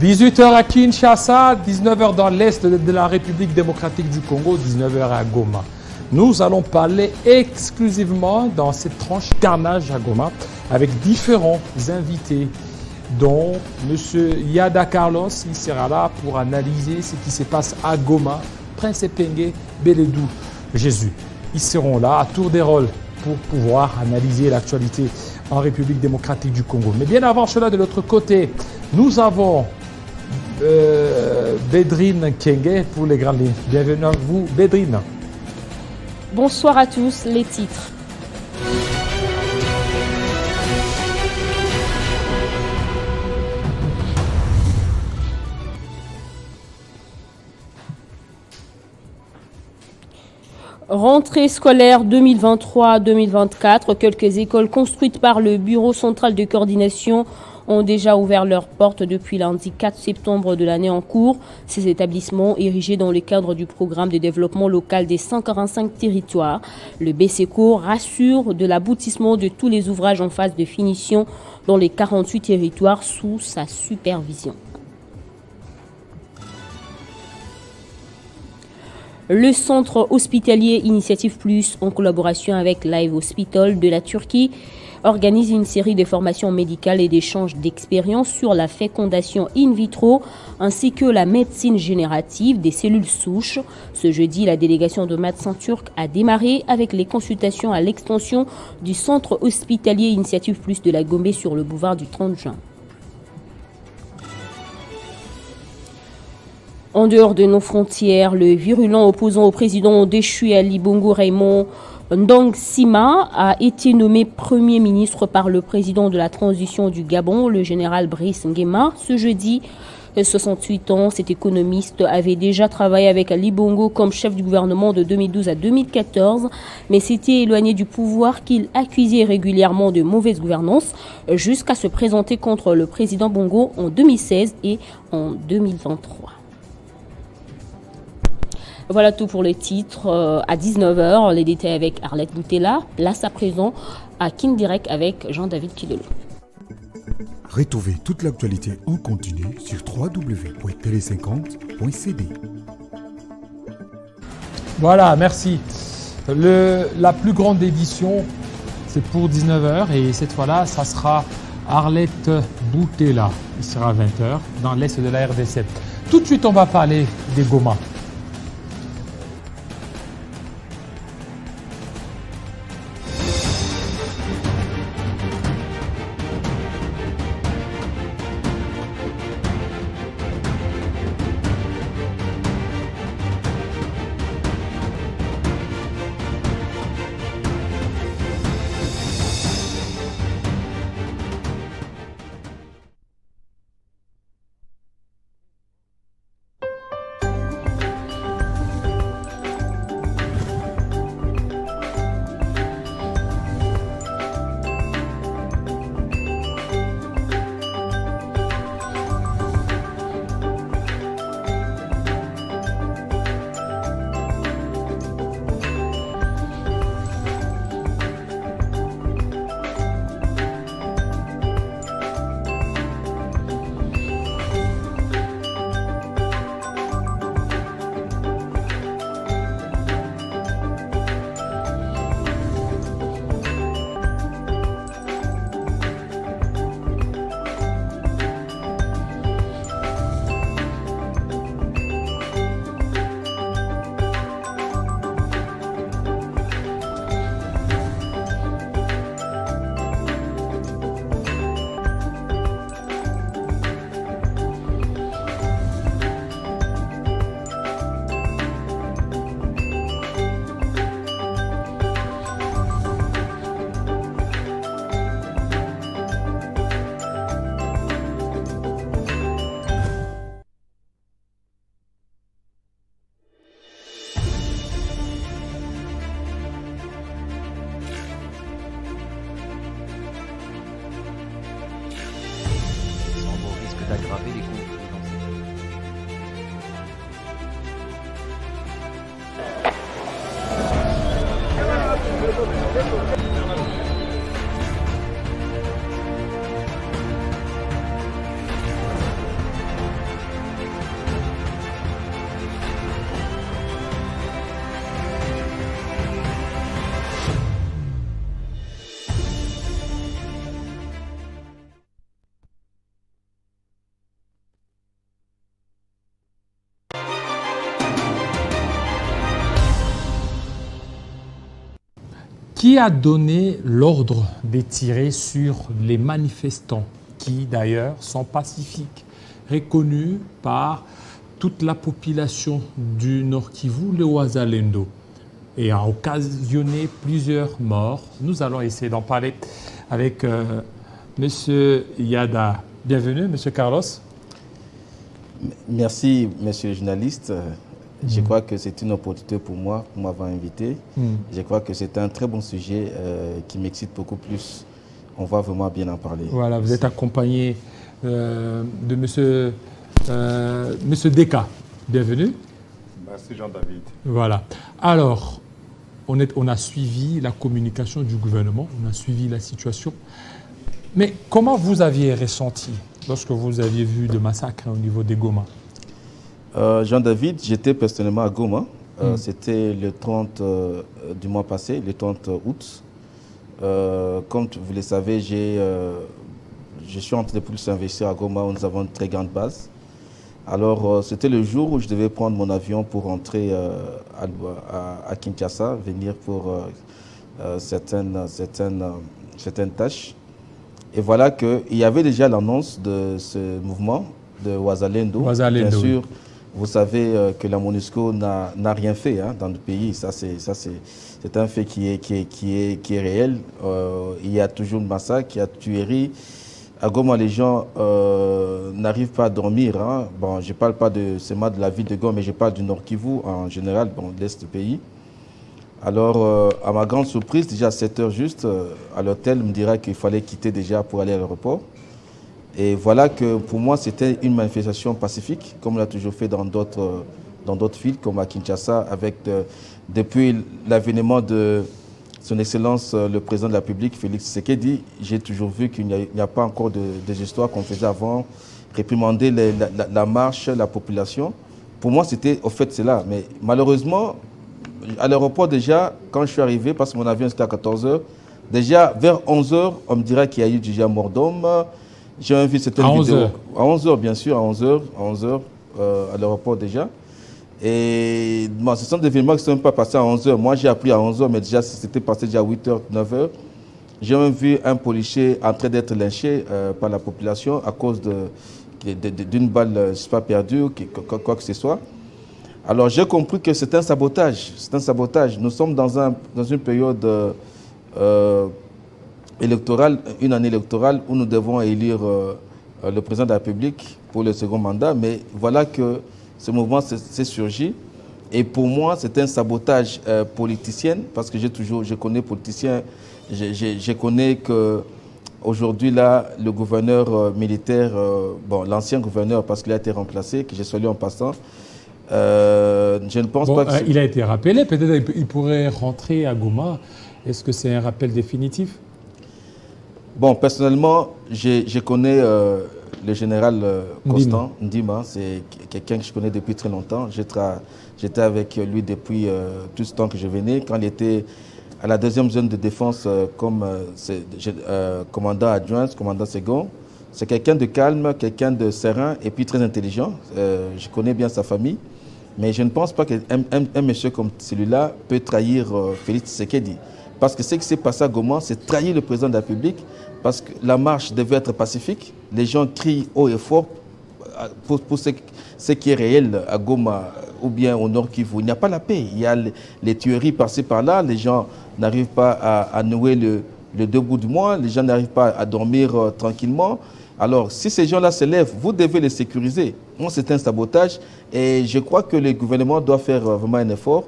18h à Kinshasa, 19h dans l'Est de la République démocratique du Congo, 19h à Goma. Nous allons parler exclusivement dans cette tranche carnage à Goma avec différents invités, dont M. Yada Carlos, il sera là pour analyser ce qui se passe à Goma, Prince Epenge, Beledou, Jésus. Ils seront là à tour des rôles pour pouvoir analyser l'actualité en République démocratique du Congo. Mais bien avant cela, de l'autre côté, nous avons Bédrine Kenge pour les grandes lignes. Bienvenue à vous, Bédrine. Bonsoir à tous, les titres. Rentrée scolaire 2023-2024, quelques écoles construites par le Bureau central de coordination ont déjà ouvert leurs portes depuis lundi 4 septembre de l'année en cours. Ces établissements, érigés dans le cadre du programme de développement local des 145 territoires, le BCECO rassure de l'aboutissement de tous les ouvrages en phase de finition dans les 48 territoires sous sa supervision. Le centre hospitalier Initiative Plus, en collaboration avec Live Hospital de la Turquie, organise une série de formations médicales et d'échanges d'expériences sur la fécondation in vitro ainsi que la médecine générative des cellules souches. Ce jeudi, la délégation de médecins turcs a démarré avec les consultations à l'extension du centre hospitalier Initiative Plus de la Gombe sur le boulevard du 30 juin. En dehors de nos frontières, le virulent opposant au président déchu Ali Bongo Raymond Ndong Sima a été nommé Premier ministre par le président de la transition du Gabon, le général Brice Nguema. Ce jeudi, 68 ans, cet économiste avait déjà travaillé avec Ali Bongo comme chef du gouvernement de 2012 à 2014, mais s'était éloigné du pouvoir qu'il accusait régulièrement de mauvaise gouvernance jusqu'à se présenter contre le président Bongo en 2016 et en 2023. Voilà tout pour les titres. À 19h, les détails avec Arlette Boutella. Place à présent à King Direct avec Jean-David Kidelo. Retrouvez toute l'actualité en continu sur www.tele50.cd. Voilà, merci. La plus grande édition, c'est pour 19h et cette fois-là, ça sera Arlette Boutella. Il sera à 20h dans l'Est de la RDC. Tout de suite, on va parler des Goma. d'aggraver les conflits dans ces pays. Qui a donné l'ordre de tirer sur les manifestants qui d'ailleurs sont pacifiques, reconnus par toute la population du Nord Kivu, le Wazalendo, et a occasionné plusieurs morts? Nous allons essayer d'en parler avec M. Yada. Bienvenue, M. Carlos. Merci, monsieur le journaliste. Je crois que c'est une opportunité pour moi, pour m'avoir invité. Je crois que c'est un très bon sujet qui m'excite beaucoup plus. On va vraiment bien en parler. Voilà, vous êtes accompagné de monsieur Deka. Bienvenue. Merci Jean-David. Voilà. Alors, on a suivi la communication du gouvernement, on a suivi la situation. Mais comment vous aviez ressenti lorsque vous aviez vu le massacre au niveau des Goma? Jean-David, j'étais personnellement à Goma. C'était le 30 du mois passé, le 30 août. Comme vous le savez, je suis en train de plus investir à Goma où nous avons une très grande base. Alors, c'était le jour où je devais prendre mon avion pour rentrer à Kinshasa, venir pour certaines tâches. Et voilà qu'il y avait déjà l'annonce de ce mouvement de Wazalendo. Bien sûr, vous savez que la MONUSCO n'a rien fait dans le pays. Ça, c'est un fait qui est réel. Il y a toujours le massacre, il y a tuerie. À Goma, les gens n'arrivent pas à dormir. Bon, je ne parle pas seulement de la ville de Goma, mais je parle du Nord Kivu en général, l'Est du pays. Alors, à ma grande surprise, déjà à 7 heures juste, à l'hôtel, on me dira qu'il fallait quitter déjà pour aller à l'aéroport. Et voilà que pour moi, c'était une manifestation pacifique, comme on l'a toujours fait dans d'autres villes, comme à Kinshasa, depuis l'avènement de son Excellence, le Président de la République, Félix Tshisekedi. J'ai toujours vu qu'il n'y a pas encore des histoires qu'on faisait avant, réprimander la marche, la population. Pour moi, c'était au fait cela. Mais malheureusement, à l'aéroport déjà, quand je suis arrivé, parce que mon avion c'était à 14 h, déjà vers 11 h, on me dirait qu'il y a eu déjà mort d'homme. J'ai vu certaines vidéos. À 11 h, bien sûr, à 11 h, à l'aéroport déjà. Et bon, ce sont des événements qui ne sont même pas passés à 11 h. Moi, j'ai appris à 11 h, mais déjà, c'était passé déjà à 8 h, 9 h. J'ai même vu un policier en train d'être lynché par la population à cause d'une balle, je ne sais pas, perdue, quoi que ce soit. Alors j'ai compris que c'est un sabotage. C'est un sabotage. Nous sommes dans une période électorale, une année électorale où nous devons élire le président de la République pour le second mandat. Mais voilà que ce mouvement s'est surgi. Et pour moi, c'est un sabotage politicien parce que je connais politiciens. Je connais que aujourd'hui là, le gouverneur militaire, l'ancien gouverneur parce qu'il a été remplacé, que j'ai salué en passant. Je ne pense pas que... Il a été rappelé, peut-être qu'il pourrait rentrer à Goma. Est-ce que c'est un rappel définitif? Bon, personnellement, je connais le général Constant Ndima. C'est quelqu'un que je connais depuis très longtemps. J'étais avec lui depuis tout ce temps que je venais. Quand il était à la deuxième zone de défense comme commandant adjoint, commandant second. C'est quelqu'un de calme, quelqu'un de serein et puis très intelligent. Je connais bien sa famille. Mais je ne pense pas qu'un monsieur comme celui-là peut trahir Félix Tshisekedi. Parce que ce qui s'est passé à Goma, c'est trahir le président de la République. Parce que la marche devait être pacifique. Les gens crient haut et fort pour ce qui est réel à Goma ou bien au Nord Kivu. Il n'y a pas la paix. Il y a les tueries par-ci par-là. Les gens n'arrivent pas à nouer le debout du mois. Les gens n'arrivent pas à dormir tranquillement. Alors, si ces gens-là se lèvent, vous devez les sécuriser. Moi, c'est un sabotage et je crois que le gouvernement doit faire vraiment un effort.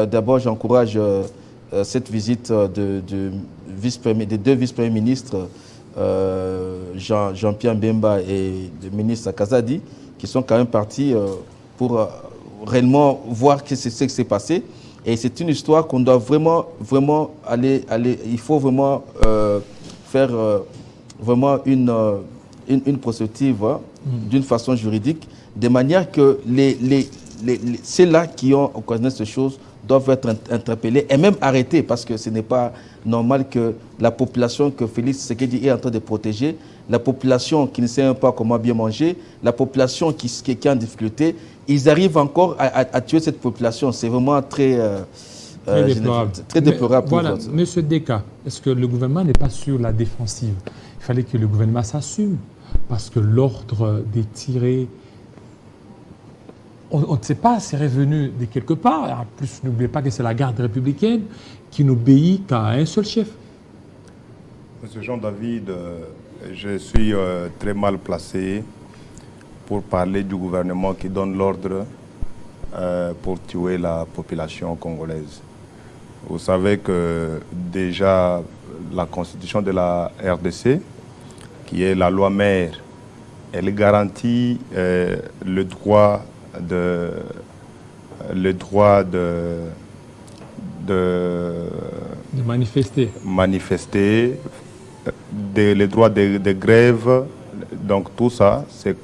D'abord, j'encourage cette visite des deux vice-premiers ministres, Jean-Pierre Mbemba et le ministre Kazadi, qui sont quand même partis pour réellement voir ce qui s'est passé. Et c'est une histoire qu'on doit vraiment aller. Il faut vraiment faire vraiment une prospective d'une façon juridique, de manière que ceux-là qui ont occasionné ces choses doivent être interpellés et même arrêtés, parce que ce n'est pas normal que la population que Félix Tshisekedi est en train de protéger, la population qui ne sait même pas comment bien manger, la population qui est en difficulté, ils arrivent encore à tuer cette population. C'est vraiment très Très déplorable. Très déplorable pour voilà, votre... Monsieur Deka, est-ce que le gouvernement n'est pas sur la défensive? Il fallait que le gouvernement s'assume, parce que l'ordre des tirés, on ne sait pas, c'est revenu de quelque part. En plus, n'oubliez pas que c'est la garde républicaine qui n'obéit qu'à un seul chef. Monsieur Jean-David, je suis très mal placé pour parler du gouvernement qui donne l'ordre pour tuer la population congolaise. Vous savez que déjà la constitution de la RDC, qui est la loi mère, elle garantit le droit de manifester, les droits de grève. Donc tout ça, c'est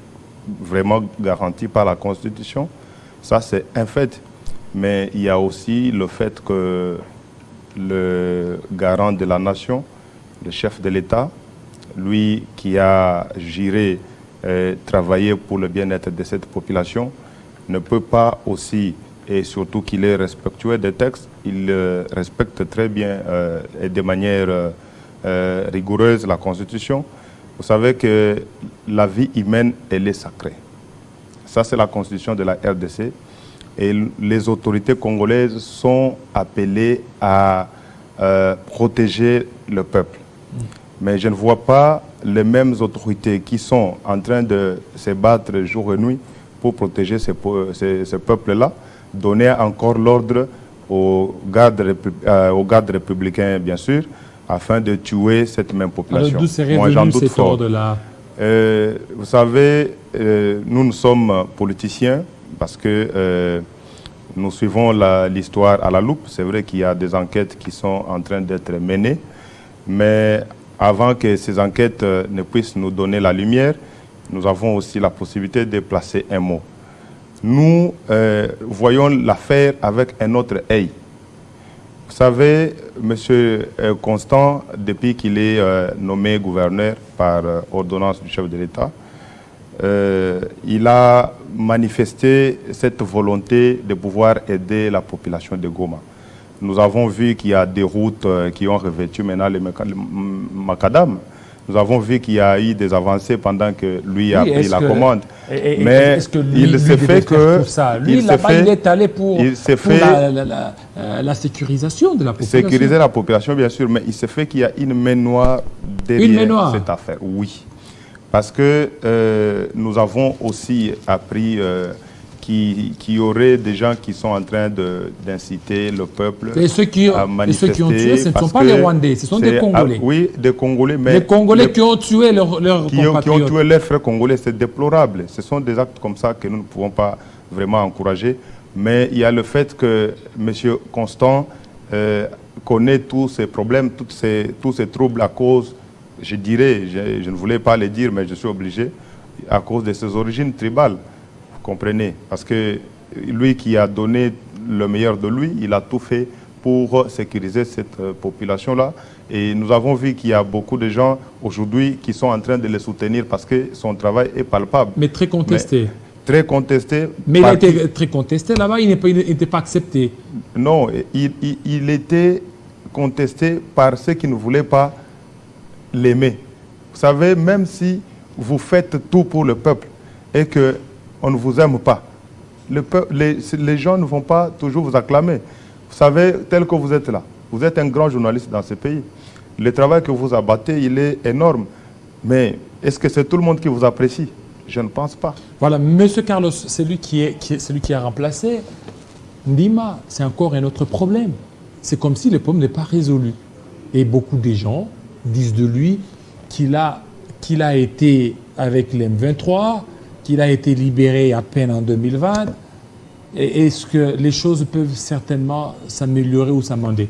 vraiment garanti par la Constitution. Ça, c'est un fait. Mais il y a aussi le fait que le garant de la nation, le chef de l'État, lui qui a juré travailler pour le bien-être de cette population, ne peut pas aussi, et surtout qu'il est respectueux des textes, il respecte très bien et de manière rigoureuse la Constitution. Vous savez que la vie humaine, elle est sacrée. Ça, c'est la Constitution de la RDC. Et les autorités congolaises sont appelées à protéger le peuple. Mais je ne vois pas les mêmes autorités qui sont en train de se battre jour et nuit pour protéger ce peuple-là, donner encore l'ordre aux gardes républicains, bien sûr, afin de tuer cette même population. Alors, d'où serait venu cet ordre-là? Vous savez, nous sommes politiciens parce que nous suivons l'histoire à la loupe. C'est vrai qu'il y a des enquêtes qui sont en train d'être menées, mais avant que ces enquêtes ne puissent nous donner la lumière, nous avons aussi la possibilité de placer un mot. Nous voyons l'affaire avec un autre œil. Vous savez, M. Constant, depuis qu'il est nommé gouverneur par ordonnance du chef de l'État, il a manifesté cette volonté de pouvoir aider la population de Goma. Nous avons vu qu'il y a des routes qui ont revêtu maintenant les macadam. Nous avons vu qu'il y a eu des avancées pendant que lui a pris la commande. Mais il s'est fait que... Lui, là-bas, il est allé pour la sécurisation de la population. Sécuriser la population, bien sûr, mais il s'est fait qu'il y a une main noire derrière cette affaire. Oui. Parce que nous avons aussi appris qu'il y aurait des gens qui sont en train d'inciter le peuple à manifester. Et ceux qui ont tué, ce ne sont pas les Rwandais, ce sont des Congolais. Oui, des Congolais. Mais les Congolais qui ont tué leurs compatriotes. Qui ont tué leurs frères congolais, c'est déplorable. Ce sont des actes comme ça que nous ne pouvons pas vraiment encourager. Mais il y a le fait que M. Constant connaît tous ces problèmes, tous ces troubles à cause, je dirais, je ne voulais pas le dire, mais je suis obligé, à cause de ses origines tribales. Comprenez, parce que lui qui a donné le meilleur de lui, il a tout fait pour sécuriser cette population-là. Et nous avons vu qu'il y a beaucoup de gens aujourd'hui qui sont en train de le soutenir parce que son travail est palpable. Mais très contesté. Très contesté. Mais il a été très contesté là-bas, il n'était pas accepté. Non, il était contesté par ceux qui ne voulaient pas l'aimer. Vous savez, même si vous faites tout pour le peuple et que on ne vous aime pas, les gens ne vont pas toujours vous acclamer. Vous savez, tel que vous êtes là, vous êtes un grand journaliste dans ce pays. Le travail que vous abattez, il est énorme. Mais est-ce que c'est tout le monde qui vous apprécie? Je ne pense pas. Voilà, M. Carlos, celui qui a remplacé Ndima, c'est encore un autre problème. C'est comme si le problème n'est pas résolu. Et beaucoup de gens disent de lui qu'il a été avec l'M23, qu'il a été libéré à peine en 2020. Est-ce que les choses peuvent certainement s'améliorer ou s'amender?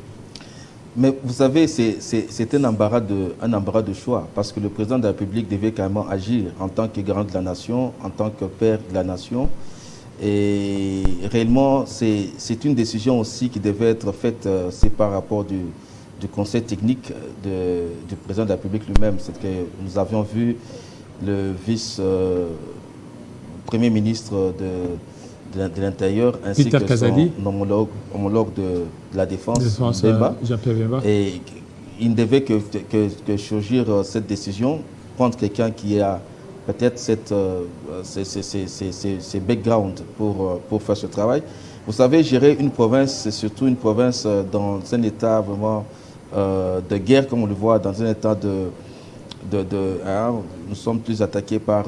Mais vous savez, c'est un embarras de choix, parce que le président de la République devait quand même agir en tant que garant de la nation, en tant que père de la nation. Et réellement, c'est une décision aussi qui devait être faite, c'est par rapport du conseil technique du président de la République lui-même. C'est que nous avions vu le vice-premier ministre de l'Intérieur, ainsi Peter que Kazadi, son homologue de la Défense, Bemba, Jean-Pierre Bemba. Et il ne devait que surgir cette décision, prendre quelqu'un qui a peut-être ces backgrounds pour faire ce travail. Vous savez, gérer une province, c'est surtout une province dans un état vraiment de guerre, comme on le voit, dans un état nous sommes plus attaqués par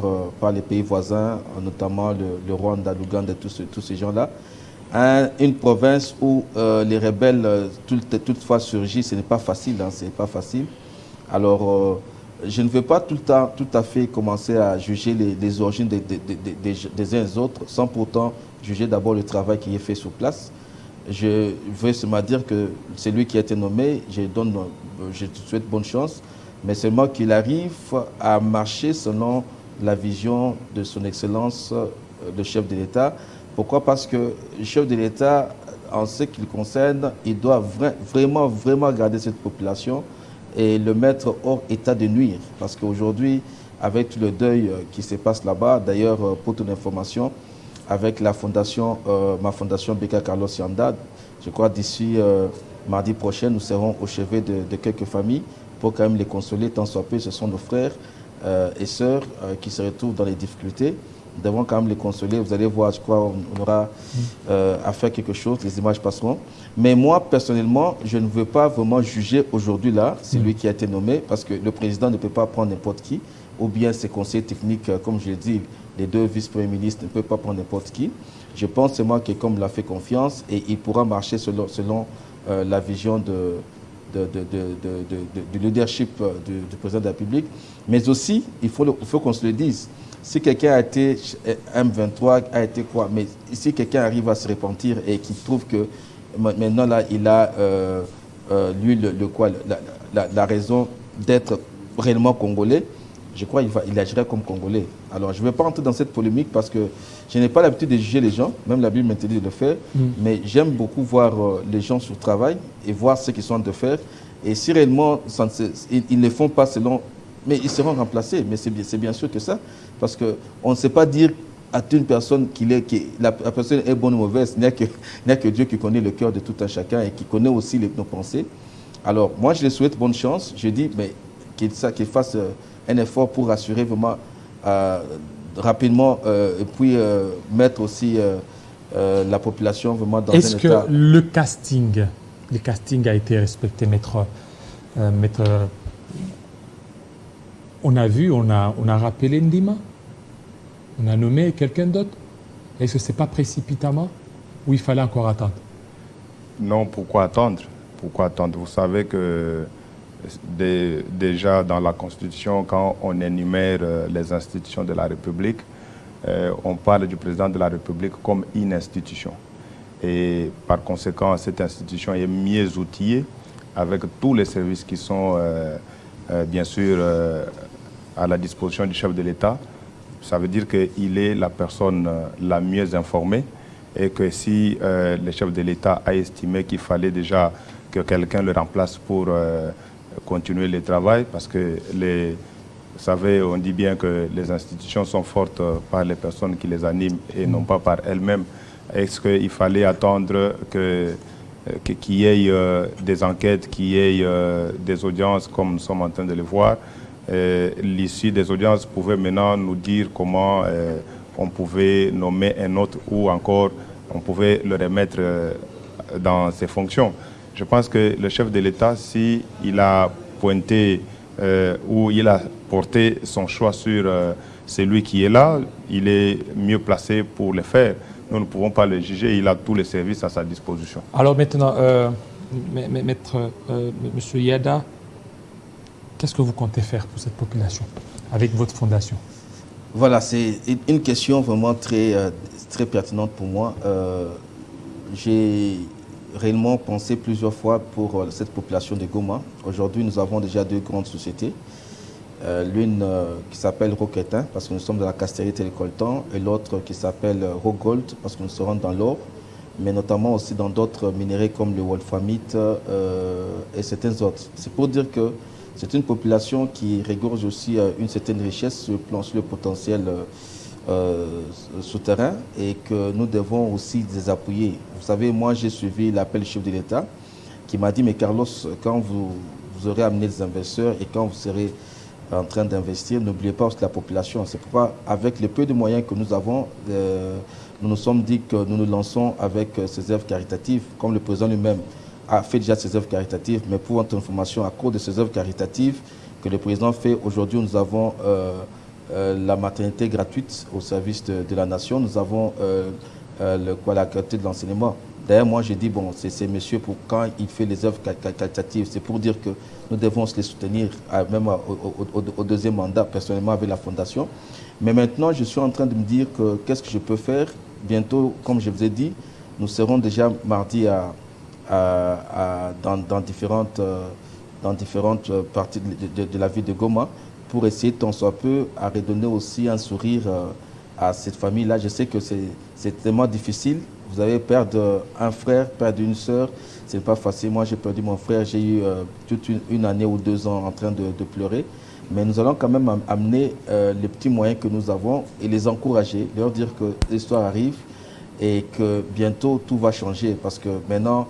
les pays voisins, notamment le Rwanda, l'Ouganda, tous ces gens-là. Une province où les rebelles toutefois surgissent, ce n'est pas facile, c'est pas facile. Alors, je ne veux pas tout à fait commencer à juger les origines des uns et des autres, sans pourtant juger d'abord le travail qui est fait sur place. Je veux seulement dire que c'est lui qui a été nommé, je te souhaite bonne chance, mais seulement qu'il arrive à marcher selon la vision de son Excellence, le chef de l'État. Pourquoi? Parce que le chef de l'État, en ce qui le concerne, il doit vraiment garder cette population et le mettre hors état de nuire. Parce qu'aujourd'hui, avec tout le deuil qui se passe là-bas, d'ailleurs, pour ton information, avec la fondation, ma fondation Beka Carlos Yanda, je crois d'ici mardi prochain, nous serons au chevet de quelques familles pour quand même les consoler, tant soit peu, ce sont nos frères et sœurs qui se retrouvent dans les difficultés. Nous devons quand même les consoler. Vous allez voir, je crois, on aura à faire quelque chose, les images passeront. Mais moi, personnellement, je ne veux pas vraiment juger aujourd'hui là, c'est lui qui a été nommé, parce que le président ne peut pas prendre n'importe qui, ou bien ses conseillers techniques, comme je l'ai dit, les deux vice-premiers ministres ne peuvent pas prendre n'importe qui. Je pense seulement que comme il a fait confiance, et il pourra marcher selon la vision du leadership du président de la République. Mais aussi, il faut qu'on se le dise, si quelqu'un a été M23, a été quoi, mais si quelqu'un arrive à se repentir et qu'il trouve que maintenant là, il a lui la raison d'être réellement congolais, je crois qu'il agirait comme Congolais. Alors, je ne vais pas entrer dans cette polémique parce que je n'ai pas l'habitude de juger les gens, même la Bible m'interdit de le faire, mais j'aime beaucoup voir les gens sur le travail et voir ce qu'ils sont en train de faire. Et si réellement, ils ne font pas selon... Mais ils seront remplacés, mais c'est bien sûr que ça, parce qu'on ne sait pas dire à une personne la personne est bonne ou mauvaise, il n'y a que Dieu qui connaît le cœur de tout un chacun et qui connaît aussi nos pensées. Alors, moi, je lui souhaite bonne chance. Je dis qu'il fasse un effort pour rassurer vraiment rapidement et puis mettre aussi la population vraiment dans un état... Est-ce que le casting a été respecté, maître on a vu, on a rappelé Ndima, on a nommé quelqu'un d'autre. Est-ce que ce n'est pas précipitamment ou il fallait encore attendre? Non, pourquoi attendre? Pourquoi attendre? Vous savez que déjà dans la Constitution, quand on énumère les institutions de la République, on parle du président de la République comme une institution. Et par conséquent, cette institution est mieux outillée avec tous les services qui sont bien sûr à la disposition du chef de l'État. Ça veut dire qu'il est la personne la mieux informée et que si le chef de l'État a estimé qu'il fallait déjà que quelqu'un le remplace pour continuer le travail, parce que vous savez, on dit bien que les institutions sont fortes par les personnes qui les animent et non pas par elles-mêmes. Est-ce qu'il fallait attendre qu'il y ait des enquêtes, qu'il y ait des audiences comme nous sommes en train de le voir? L'issue des audiences pouvait maintenant nous dire comment on pouvait nommer un autre ou encore on pouvait le remettre dans ses fonctions. Je pense que le chef de l'État, s'il a pointé ou il a porté son choix sur celui qui est là, il est mieux placé pour le faire. Nous ne pouvons pas le juger, il a tous les services à sa disposition. Alors maintenant, Monsieur Yada, qu'est-ce que vous comptez faire pour cette population avec votre fondation? Voilà, c'est une question vraiment très pertinente pour moi. J'ai réellement pensé plusieurs fois pour cette population de Goma. Aujourd'hui, nous avons déjà deux grandes sociétés. L'une qui s'appelle Roquetin, parce que nous sommes dans la casterie Télécoltan, et l'autre qui s'appelle Rogold, parce que nous serons dans l'or, mais notamment aussi dans d'autres minéraux comme le wolframite et certains autres. C'est pour dire que c'est une population qui regorge aussi une certaine richesse sur le potentiel souterrains et que nous devons aussi les appuyer. Vous savez, moi j'ai suivi l'appel du chef de l'État qui m'a dit, mais Carlos, quand vous aurez amené les investisseurs et quand vous serez en train d'investir, n'oubliez pas aussi la population. C'est pourquoi, avec les peu de moyens que nous avons, nous nous sommes dit que nous nous lançons avec ces œuvres caritatives, comme le président lui-même a fait déjà ses œuvres caritatives, mais pour votre information, à cause de ces œuvres caritatives que le président fait, aujourd'hui nous avons la maternité gratuite au service de la nation. Nous avons la qualité de l'enseignement. D'ailleurs, moi, j'ai dit, bon, c'est monsieur, pour quand il fait les œuvres qualitatives, c'est pour dire que nous devons se les soutenir, même au deuxième mandat, personnellement, avec la Fondation. Mais maintenant, je suis en train de me dire que qu'est-ce que je peux faire. Bientôt, comme je vous ai dit, nous serons déjà mardi dans différentes parties de la ville de Goma, pour essayer tant soit peu à redonner aussi un sourire à cette famille-là. Je sais que c'est tellement difficile. Vous avez perdu un frère, perdu une sœur, c'est pas facile. Moi, j'ai perdu mon frère, j'ai eu toute une année ou 2 ans en train de pleurer. Mais nous allons quand même amener les petits moyens que nous avons et les encourager, leur dire que l'histoire arrive et que bientôt tout va changer. Parce que maintenant,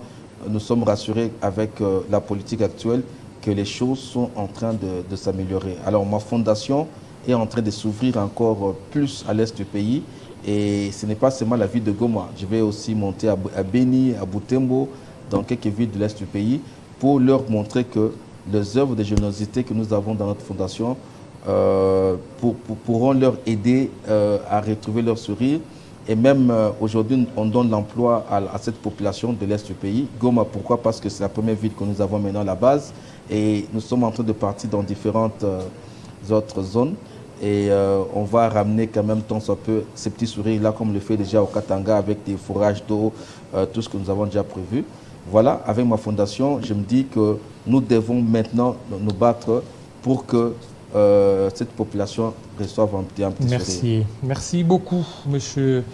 nous sommes rassurés avec la politique actuelle que les choses sont en train de s'améliorer. Alors ma fondation est en train de s'ouvrir encore plus à l'est du pays et ce n'est pas seulement la ville de Goma. Je vais aussi monter à Beni, à Butembo, dans quelques villes de l'est du pays pour leur montrer que les œuvres de générosité que nous avons dans notre fondation pourront leur aider à retrouver leur sourire. Et même aujourd'hui, on donne l'emploi à cette population de l'est du pays. Goma, pourquoi? Parce que c'est la première ville que nous avons maintenant à la base. Et nous sommes en train de partir dans différentes autres zones. Et on va ramener quand même tant soit peu ces petits sourires-là, comme le fait déjà au Katanga avec des fourrages d'eau, tout ce que nous avons déjà prévu. Voilà, avec ma fondation, je me dis que nous devons maintenant nous battre pour que cette population reçoive un petit sourire. Merci beaucoup, monsieur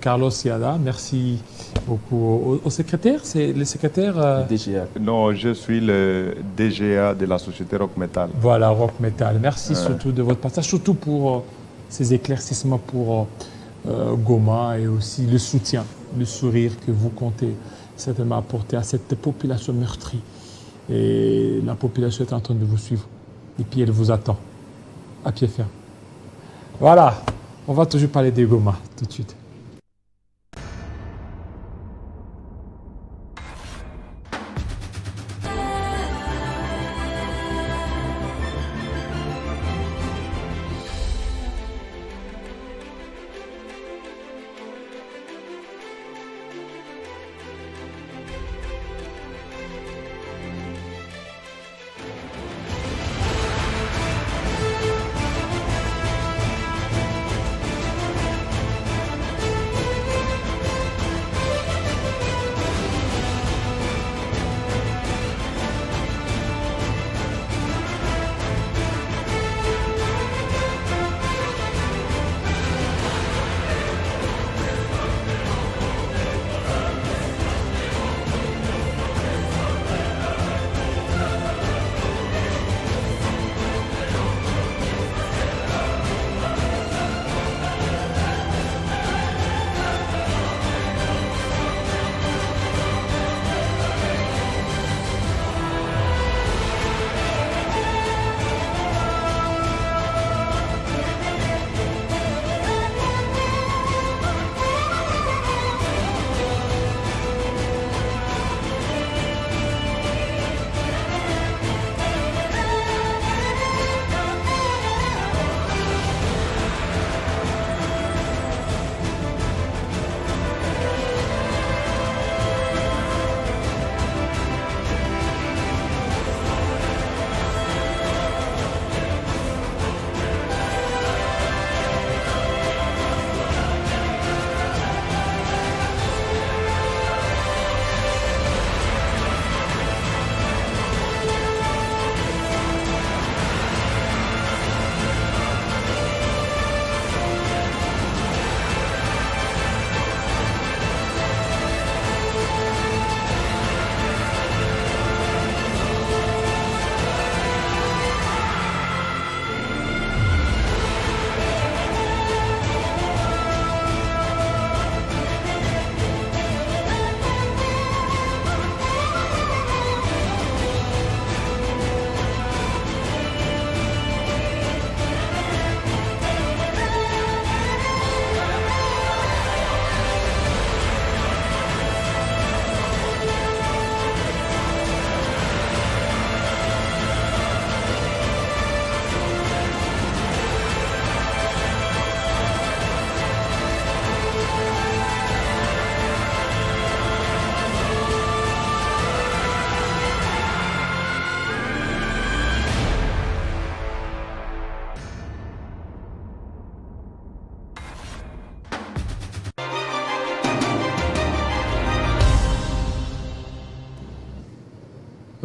Carlos Yada. Merci beaucoup au secrétaire. C'est le secrétaire DGA. Non, je suis le DGA de la société Rock Metal. Voilà, Rock Metal. Merci surtout de votre partage, surtout pour ces éclaircissements pour Goma et aussi le soutien, le sourire que vous comptez certainement apporter à cette population meurtrie. Et la population est en train de vous suivre. Et puis elle vous attend à pied ferme. Voilà, on va toujours parler des Goma tout de suite.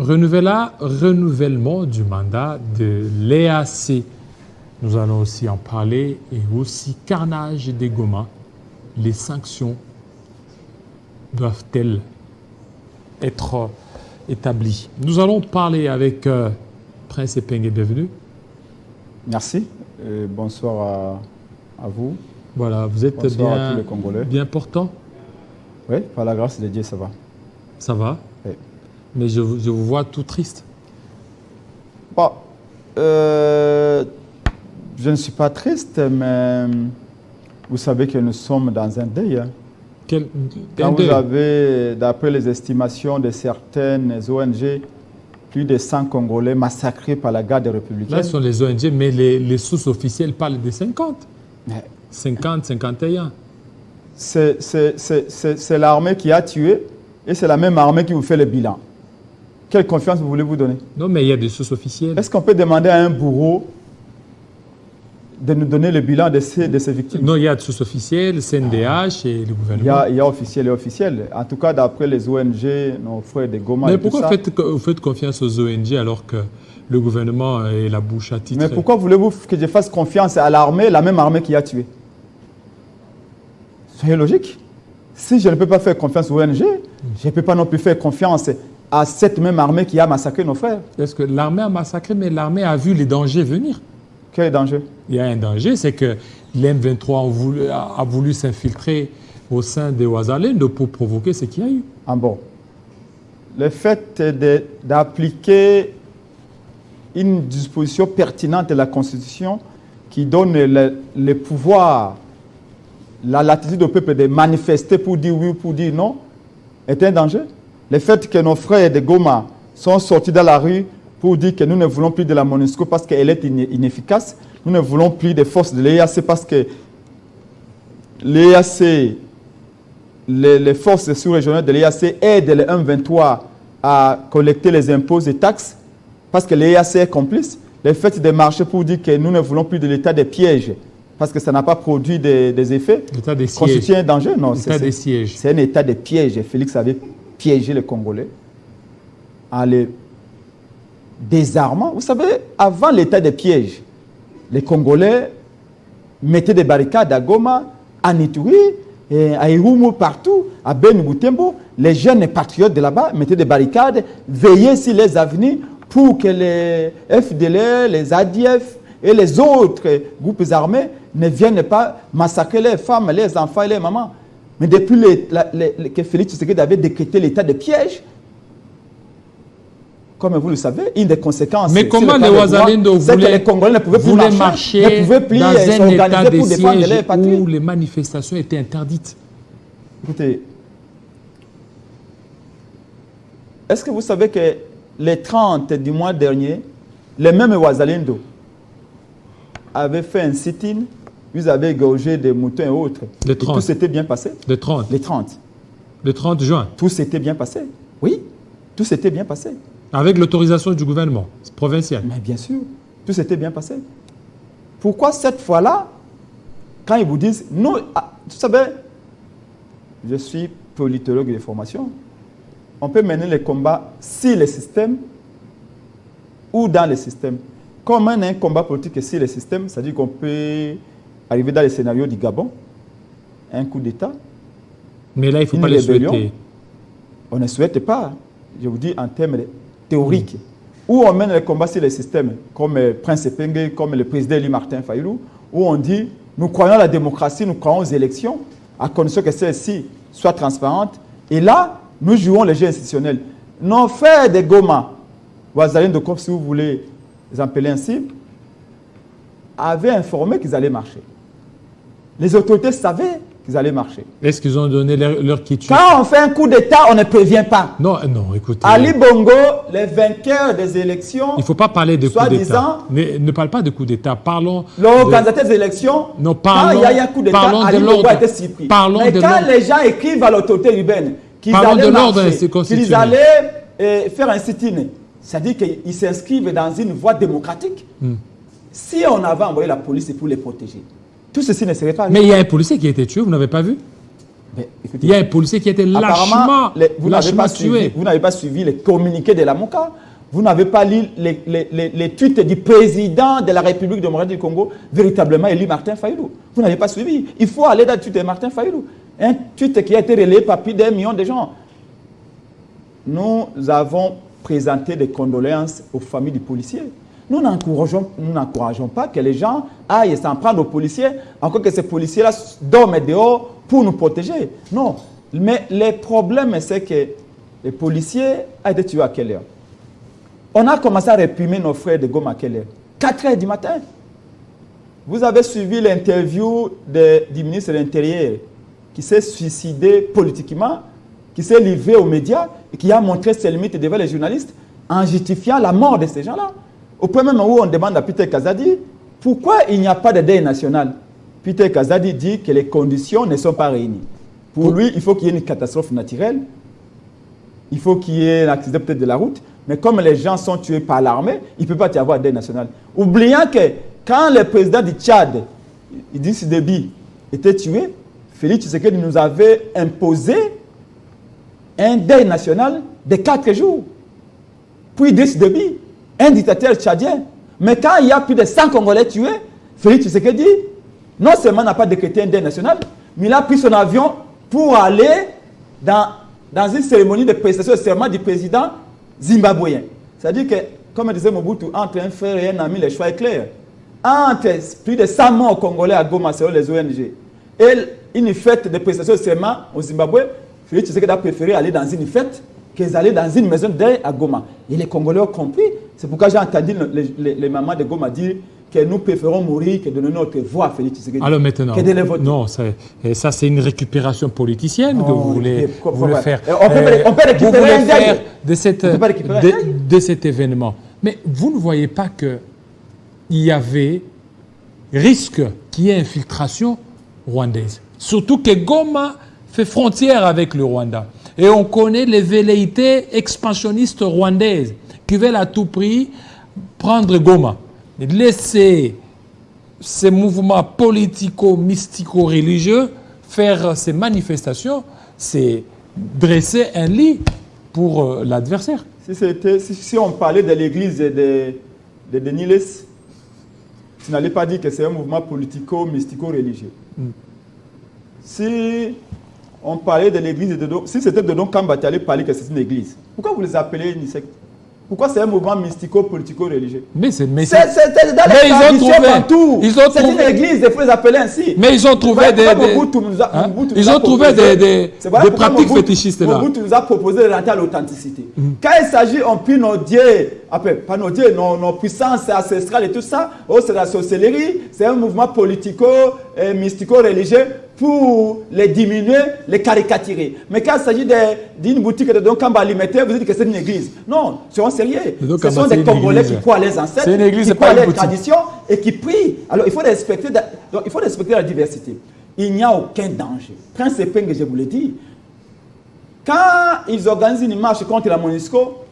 Renouvellement du mandat de l'EAC. Nous allons aussi en parler. Et aussi carnage des Goma. Les sanctions doivent-elles être établies? Nous allons parler avec Prince Epenge. Bienvenue. Merci. Et bonsoir à vous. Voilà, vous êtes Bonsoir à tous les Congolais. bien portant? Oui, par la grâce de Dieu, ça va. Ça va? Oui. Mais je vous vois tout triste. Bon, je ne suis pas triste, mais vous savez que nous sommes dans un deuil. Hein. Quand vous avez, d'après les estimations de certaines ONG, plus de 100 Congolais massacrés par la garde républicaine. Là, ce sont les ONG, mais les sources officielles parlent de 50. Mais 50, 51. c'est l'armée qui a tué et c'est la même armée qui vous fait le bilan. Quelle confiance vous voulez vous donner? Non, mais il y a des sources officielles. Est-ce qu'on peut demander à un bourreau de nous donner le bilan de ces victimes? Non, il y a des sources officielles, CNDH et le gouvernement. Il y a officiel et officiel. En tout cas, d'après les ONG, nos frères de Goma Mais et tout pourquoi ça. vous faites confiance aux ONG alors que le gouvernement est la bouche à titre? Mais pourquoi voulez-vous que je fasse confiance à l'armée, la même armée qui a tué? Soyez logique. Si je ne peux pas faire confiance aux ONG, je ne peux pas non plus faire confiance à cette même armée qui a massacré nos frères. Est-ce que l'armée a massacré, mais l'armée a vu les dangers venir? Quel est le danger? Il y a un danger, c'est que l'M23 a voulu s'infiltrer au sein des Ouazalendo pour provoquer ce qu'il y a eu. Ah bon. Le fait d'appliquer une disposition pertinente de la Constitution qui donne le pouvoir, la latitude au peuple de manifester pour dire oui ou pour dire non, est un danger. Le fait que nos frères de Goma sont sortis dans la rue pour dire que nous ne voulons plus de la MONUSCO parce qu'elle est inefficace, nous ne voulons plus des forces de l'EAC parce que l'EAC, les forces sous-régionales de l'EAC aident le M23 à collecter les impôts et taxes parce que l'EAC est complice. Le fait de marcher pour dire que nous ne voulons plus de l'état des pièges parce que ça n'a pas produit des effets, L'état des sièges. constitue un danger. Non, L'état des sièges. c'est un état de piège. Félix avait piégé les Congolais en les désarmant. Vous savez, avant l'état des pièges, les Congolais mettaient des barricades à Goma, à Nituri, à Irumu, partout, à Ben Boutembo. Les jeunes patriotes de là-bas mettaient des barricades, veillaient sur les avenues pour que les FDL, les ADF et les autres groupes armés ne viennent pas massacrer les femmes, les enfants et les mamans. Mais depuis que Félix Tshisekedi avait décrété l'état de piège, comme vous le savez, une des conséquences... Mais comment les Ouazalendo les Congolais ne pouvaient plus marcher, ne pouvaient plus dans un état de pour défendre siège les patries. où les manifestations étaient interdites? Écoutez, est-ce que vous savez que les 30 du mois dernier, les mêmes Ouazalendo avaient fait un sit-in, ils avaient égorgé des moutons et autres. Les 30. Et tout s'était bien passé. Le 30. Les 30. Le 30 juin. Tout s'était bien passé. Oui, tout s'était bien passé. Avec l'autorisation du gouvernement provincial. Mais bien sûr, tout s'était bien passé. Pourquoi cette fois-là, quand ils vous disent, nous, vous savez, je suis politologue de formation, on peut mener les combats sur le système ou dans le système. Comme un combat politique sur le système, c'est-à-dire qu'on peut arriver dans le scénario du Gabon, un coup d'État. Mais là, il ne faut pas le souhaiter. On ne souhaite pas, je vous dis en termes théoriques. Où on mène les combats sur le système, comme Prince Epenge, comme le président Eli Martin Fayulu, où on dit, nous croyons à la démocratie, nous croyons aux élections, à condition que celles-ci soient transparentes. Et là, nous jouons les jeux institutionnels. Nos frères de Goma, Ouazalendo, comme si vous voulez les appeler ainsi, avaient informé qu'ils allaient marcher. Les autorités savaient qu'ils allaient marcher. Est-ce qu'ils ont donné leur quiétude? Quand on fait un coup d'État, on ne prévient pas. Non, non, écoutez. Ali Bongo, les vainqueurs des élections, Il ne faut pas parler de coup d'État. soi-disant, Ne parle pas de coup d'État. Parlons. l'organisateur des élections, Non, quand il y a eu un coup d'État, Ali Bongo a été surpris. Mais quand les gens écrivent à l'autorité urbaine qu'ils allaient marcher, qu'ils allaient faire un sit-in, c'est-à-dire qu'ils s'inscrivent dans une voie démocratique. Si on avait envoyé la police pour les protéger, tout ceci ne serait pas... Mais il y a un policier qui a été tué, vous n'avez pas vu? Ben, écoutez, Il y a un policier qui a été apparemment, lâchement tué. vous n'avez pas suivi les communiqués de la MOCA. Vous n'avez pas lu les tweets du président de la République démocratique du Congo, véritablement élu Martin Fayulu. Vous n'avez pas suivi. Il faut aller dans le tweet de Martin Fayulu. Un tweet qui a été relayé par plus d'1 million de gens. Nous avons présenté des condoléances aux familles du policier. Nous n'encourageons pas que les gens aillent s'en prendre aux policiers, encore que ces policiers-là dorment dehors pour nous protéger. Non. Mais le problème, c'est que les policiers ont été tués à quelle heure? On a commencé à réprimer nos frères de Goma à quelle heure? 4 heures du matin. Vous avez suivi l'interview du ministre de l'Intérieur qui s'est suicidé politiquement, qui s'est livré aux médias et qui a montré ses limites devant les journalistes en justifiant la mort de ces gens-là. Au point même où on demande à Peter Kazadi pourquoi il n'y a pas de deuil national. Peter Kazadi dit que les conditions ne sont pas réunies. Pour lui, il faut qu'il y ait une catastrophe naturelle, il faut qu'il y ait un accident peut-être de la route, mais comme les gens sont tués par l'armée, il ne peut pas y avoir de deuil national. Oubliant que quand le président du Tchad, Idriss Déby, était tué, Félix Tshisekedi nous avait imposé un deuil national de 4 jours. Puis Idriss Déby, un dictateur tchadien. Mais quand il y a plus de 100 Congolais tués, Félix Tshisekedi, non seulement n'a pas décrété un deuil national, mais il a pris son avion pour aller dans une cérémonie de prestation de serment du président zimbabwéen. C'est-à-dire que, comme disait Mobutu, entre un frère et un ami, le choix est clair. Entre plus de 100 morts Congolais à Goma, selon les ONG, et une fête de prestation de serment au Zimbabwe, Félix Tshisekedi a préféré aller dans une fête qu'ils allaient dans une maison de deuil à Goma. Et les Congolais ont compris. C'est pourquoi j'ai entendu les mamans de Goma dire que nous préférons mourir que de donner notre voix à Félix Tshisekedi. Alors maintenant, que de les voter. non, ça c'est une récupération politicienne que vous voulez faire. On peut récupérer un deuil. De cet événement. Mais vous ne voyez pas qu'il y avait risque qu'il y ait infiltration rwandaise. Surtout que Goma fait frontière avec le Rwanda. Et on connaît les velléités expansionnistes rwandaises qui veulent à tout prix prendre Goma. Laisser ces mouvements politico-mystico-religieux faire ces manifestations, c'est dresser un lit pour l'adversaire. Si on parlait de l'église de Niles, tu n'allais pas dire que c'est un mouvement politico-mystico-religieux. Si on parlait de l'église de Dodon, si c'était Dodon Kamba, tu allais parler que c'est une église. Pourquoi vous les appelez une secte? Pourquoi c'est un mouvement mystico-politico-religieux? Mais c'est dans les traditions bantou. C'est une église, il faut les appeler ainsi. Mais ils ont trouvé des pratiques fétichistes là. Mobutu nous a proposé de rentrer à l'authenticité. Quand il s'agit, on prie nos dieux, pas nos dieux, nos puissances ancestrales et tout ça, c'est la sorcellerie, c'est un mouvement politico-mystico-religieux pour les diminuer, les caricaturer. Mais quand il s'agit d'une boutique de Don Kamba alimentaire, vous dites que c'est une église. Non, soyons sérieux. Ce sont des Congolais qui croient les ancêtres, qui croient les traditions et qui prient. Alors il faut respecter la diversité. Il n'y a aucun danger. Prince Epenge, je vous l'ai dit, quand ils organisent une marche contre la MONUSCO,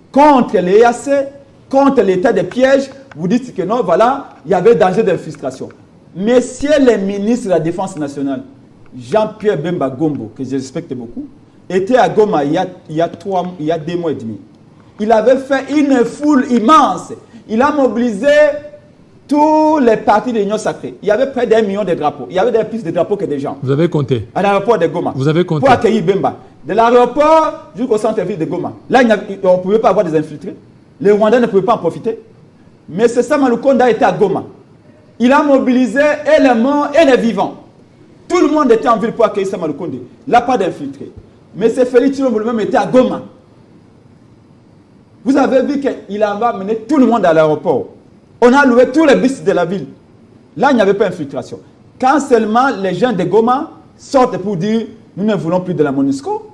contre les EAC, contre l'état de piège, vous dites que non, voilà, il y avait danger d'infiltration. Messieurs les ministres de la Défense nationale, Jean-Pierre Bemba Gombo, que je respecte beaucoup, était à Goma il y a 2 mois et demi. Il avait fait une foule immense. Il a mobilisé tous les partis de l'Union sacrée. Il y avait près d'1 million de drapeaux. Il y avait plus de drapeaux que des gens. Vous avez compté? À l'aéroport de Goma. Vous avez compté? Pour accueillir Bemba. De l'aéroport jusqu'au centre-ville de Goma. Là, on ne pouvait pas avoir des infiltrés. Les Rwandais ne pouvaient pas en profiter. Mais c'est ça, Malukonda était à Goma. Il a mobilisé et les morts et les vivants. Tout le monde était en ville pour accueillir Sama Lukonde. Là, pas d'infiltré. Mais c'est Félix Tshilombo lui-même était à Goma. Vous avez vu qu'il a amené tout le monde à l'aéroport. On a loué tous les bus de la ville. Là, il n'y avait pas d'infiltration. Quand seulement les gens de Goma sortent pour dire nous ne voulons plus de la MONUSCO,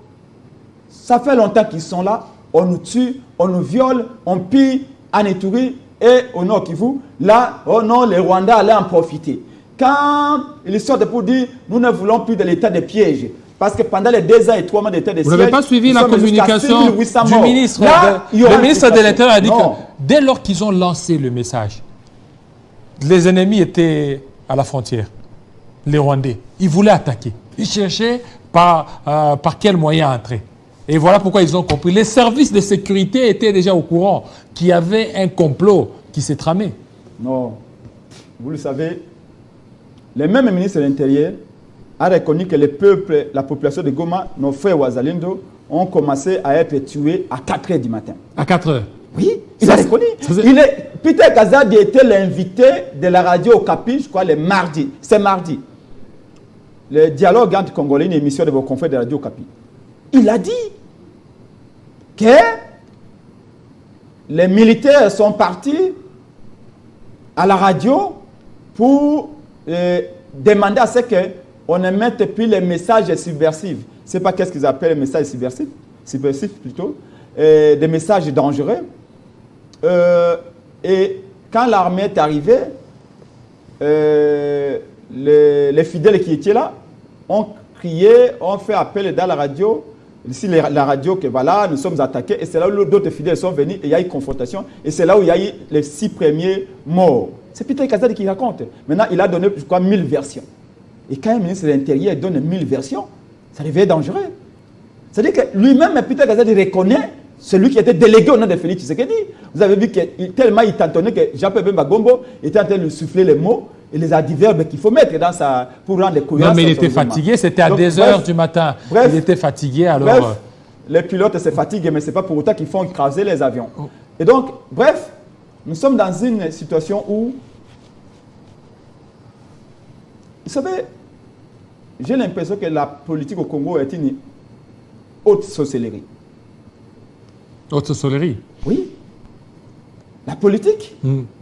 ça fait longtemps qu'ils sont là. On nous tue, on nous viole, on pille à Ituri. Et au Nord Kivu, là, oh non, les Rwandais allaient en profiter. Quand ils sortent pour dire, nous ne voulons plus de l'état de piège, parce que pendant les 2 ans et 3 mois d'état de siège... Vous n'avez pas suivi la communication du ministre. Le ministre de l'Intérieur a dit que dès lors qu'ils ont lancé le message, les ennemis étaient à la frontière, les Rwandais. Ils voulaient attaquer. Ils cherchaient par quel moyen entrer. Et voilà pourquoi ils ont compris. Les services de sécurité étaient déjà au courant qu'il y avait un complot qui s'est tramé. Non. Vous le savez, le même ministre de l'Intérieur a reconnu que le peuple, la population de Goma, nos frères Ouazalendo, ont commencé à être tués à 4 h du matin. À 4 heures. Oui, il a reconnu. Peter Kazadi était l'invité de la radio Okapi, je crois, le mardi. C'est mardi. Le dialogue entre Congolais, une émission de vos confrères de radio Okapi. Il a dit que les militaires sont partis à la radio pour demander à ce qu'on ne mette plus les messages subversifs. Ce n'est pas qu'est-ce qu'ils appellent les messages subversifs plutôt, des messages dangereux. Et quand l'armée est arrivée, les fidèles qui étaient là ont crié, ont fait appel dans la radio, ici la radio que voilà, nous sommes attaqués, et c'est là où d'autres fidèles sont venus, et il y a eu confrontation, et c'est là où il y a eu les 6 premiers morts. C'est Peter Kazadi qui raconte. Maintenant, il a donné, je crois, 1000 versions. Et quand un ministre de l'Intérieur donne 1000 versions, ça devient dangereux. C'est-à-dire que lui-même, Peter Kazadi reconnaît celui qui était délégué au nom de Félix Tshisekedi. Vous avez vu que tellement il tâtonnait que Jean-Pierre Bemba Gombo était en train de lui souffler les mots et les adverbes qu'il faut mettre dans sa, pour rendre les cohérents. Non, mais il était fatigué, c'était à 2 heures du matin. Bref, il était fatigué, alors... Bref, les pilotes se fatiguent, mais ce n'est pas pour autant qu'ils font écraser les avions. Oh. Et donc, bref, nous sommes dans une situation où, vous savez, j'ai l'impression que la politique au Congo est une haute sorcellerie. Haute sorcellerie? Oui. La politique,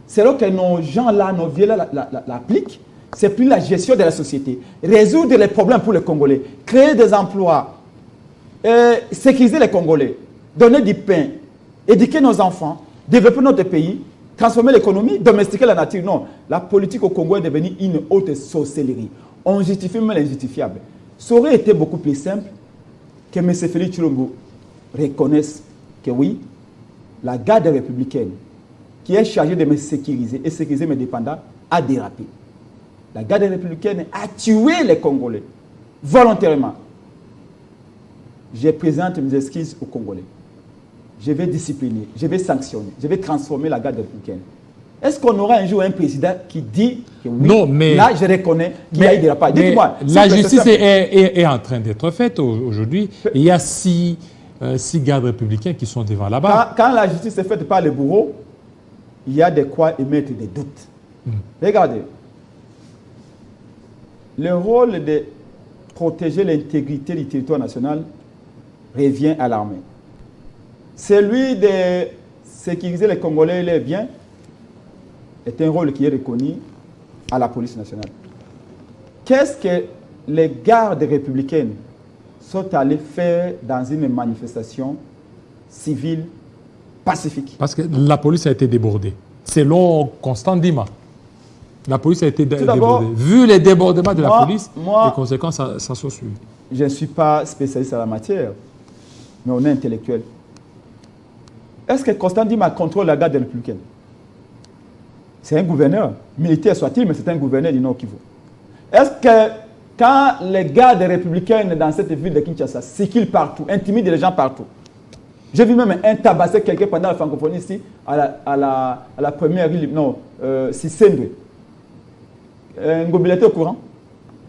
c'est là que nos gens-là, nos vieux-là l'appliquent. C'est plus la gestion de la société. Résoudre les problèmes pour les Congolais. Créer des emplois. Sécuriser les Congolais. Donner du pain. Éduquer nos enfants. Développer notre pays. Transformer l'économie. Domestiquer la nature. Non. La politique au Congo est devenue une haute sorcellerie. On justifie même l'injustifiable. Ça aurait été beaucoup plus simple que M. Félix Tshilombo reconnaisse que oui, la garde républicaine qui est chargée de me sécuriser et sécuriser mes dépendants a dérapé. La garde républicaine a tué les Congolais volontairement. Je présente mes excuses aux Congolais. Je vais discipliner, je vais sanctionner, je vais transformer la garde républicaine. Est-ce qu'on aura un jour un président qui dit que oui, non, mais, là je reconnais qu'il y a eu des dérapage? Dites-moi. La justice est en train d'être faite aujourd'hui. Il y a 6 gardes républicains qui sont devant là-bas. Quand la justice est faite par les bourreaux, il y a de quoi émettre des doutes. Regardez. Le rôle de protéger l'intégrité du territoire national revient à l'armée. Celui de sécuriser les Congolais et les biens est un rôle qui est reconnu à la police nationale. Qu'est-ce que les gardes républicaines sont allés faire dans une manifestation civile pacifique? Parce que la police a été débordée. Selon Constant Dima, la police a été débordée. Vu les débordements de la police, les conséquences, ça se suit. Je ne suis pas spécialiste en la matière, mais on est intellectuel. Est-ce que Constant Dima contrôle la garde républicaine? C'est un gouverneur, militaire soit-il, mais c'est un gouverneur du Nord Kivu. Est-ce que quand les gardes républicaines dans cette ville de Kinshasa circulent partout, intimident les gens partout, j'ai vu même un tabasser quelqu'un pendant la francophonie ici, à la première ville, non, Sisendwe. Ngobila était au courant,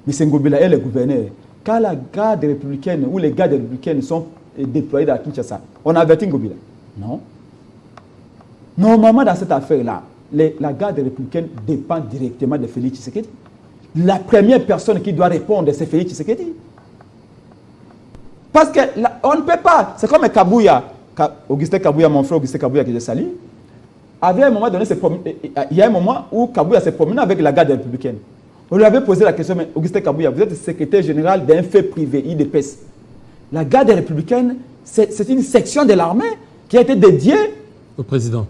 mais c'est Ngobila est le gouverneur. Quand la garde républicaine ou les gardes républicaines sont déployés dans Kinshasa, on avertit Ngobila? Non. Normalement, dans cette affaire-là, la garde républicaine dépend directement de Félix Tshisekedi. La première personne qui doit répondre, c'est Félix Tshisekedi. Parce qu'on ne peut pas. C'est comme Kabouya. Augustin Kabouya, mon frère Augustin Kabouya que j'ai sali, avait à un moment donné, il y a un moment où Kabouya s'est promené avec la garde républicaine. On lui avait posé la question, mais Augustin Kabouya, vous êtes secrétaire général d'un fait privé, IDPS. La garde républicaine, c'est une section de l'armée qui a été dédiée au président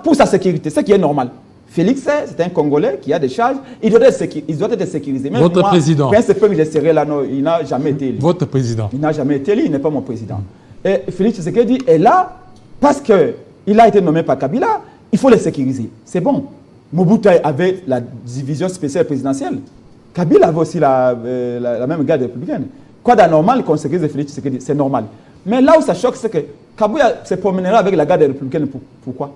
pour sa sécurité, ce qui est normal. Félix, c'est un Congolais qui a des charges, il doit être sécurisé. Même votre président. C'est peu que j'ai serré là, non, il n'a jamais été élu. Votre président. Il n'a jamais été élu, il n'est pas mon président. Et Félix Tshisekedi est là parce qu'il a été nommé par Kabila, il faut le sécuriser. C'est bon. Mobutu avait la division spéciale présidentielle. Kabila avait aussi la même garde républicaine. Quoi d'anormal qu'on sécurise Félix Tshisekedi, c'est normal. Mais là où ça choque, c'est que Kabila se promènera avec la garde républicaine. Pourquoi?